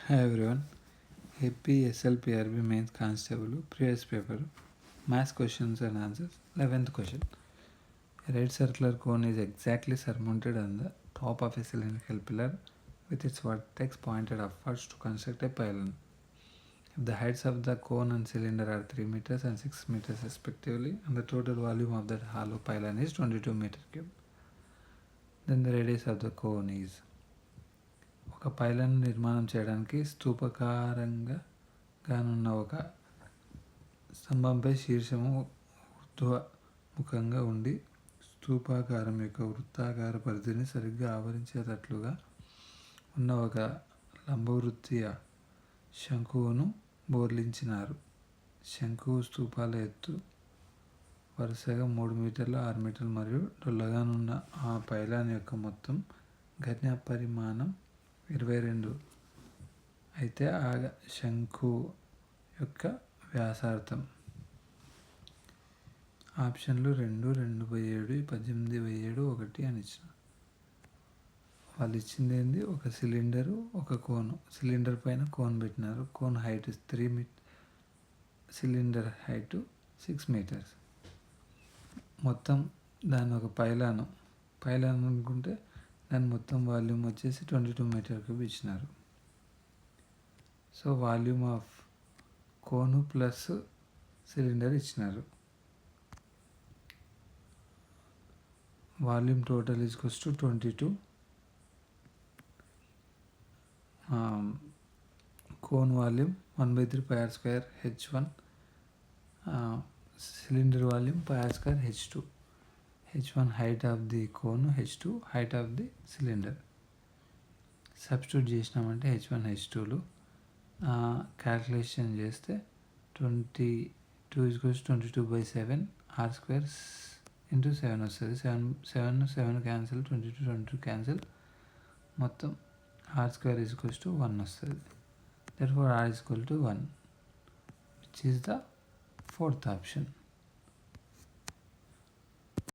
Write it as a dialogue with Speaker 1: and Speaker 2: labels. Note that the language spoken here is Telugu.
Speaker 1: Hi everyone. AP SLPRB Mains Constable previous paper maths questions and answers. 11th question. A red circular cone is exactly surmounted on the top of a cylindrical pillar with its vertex pointed upwards to construct a pylon. If the heights of the cone and cylinder are 3 meters and 6 meters respectively, and the total volume of that hollow pylon is 22 meter cube, then the radius of the cone is. ఒక పైలను నిర్మాణం చేయడానికి స్తూపాకారంగా గానున్న ఒక స్తంభంపై శీర్షము ఊర్ధ్వముఖంగా ఉండి స్తూపాకారం యొక్క వృత్తాకార పరిధిని సరిగ్గా ఆవరించేటట్లుగా ఉన్న ఒక లంబవృత్తీయ శంకువును బోర్లించినారు. శంకువు స్తూపాల ఎత్తు వరుసగా 3 మీటర్లు, 6 మీటర్లు మరియు డొల్లగానున్న ఆ పైలాన్ యొక్క మొత్తం ఘన పరిమాణం 22 అయితే ఆ శంకు యొక్క వ్యాసార్థం. ఆప్షన్లు 2, 2/7, 18/7, 1 అని ఇచ్చిన. వాళ్ళు ఇచ్చింది ఏంది, ఒక సిలిండరు, ఒక కోను. సిలిండర్ పైన కోన్ పెట్టినారు. Cone height 3 meter, cylinder height 6 meters. మొత్తం దాని ఒక పైలాన్ అనుకుంటే దాని మొత్తం వాల్యూమ్ వచ్చేసి 22 మీటర్ క్యూబ్ ఇచ్చినారు. So volume of cone plus cylinder ఇచ్చినారు. Volume total is equals to 22. Cone volume 1/3 πr² H1, cylinder volume πr² H2. H1 height of the cone, H2 height of the cylinder. Substitute చేసినామంటే H1 H2లు క్యాల్కులేషన్ చేస్తే 22 = 22/7 r² × 7 వస్తుంది. 7 క్యాన్సిల్, 22 క్యాన్సిల్, మొత్తం r² = 1 వస్తుంది. therefore r = 1, which is the fourth option.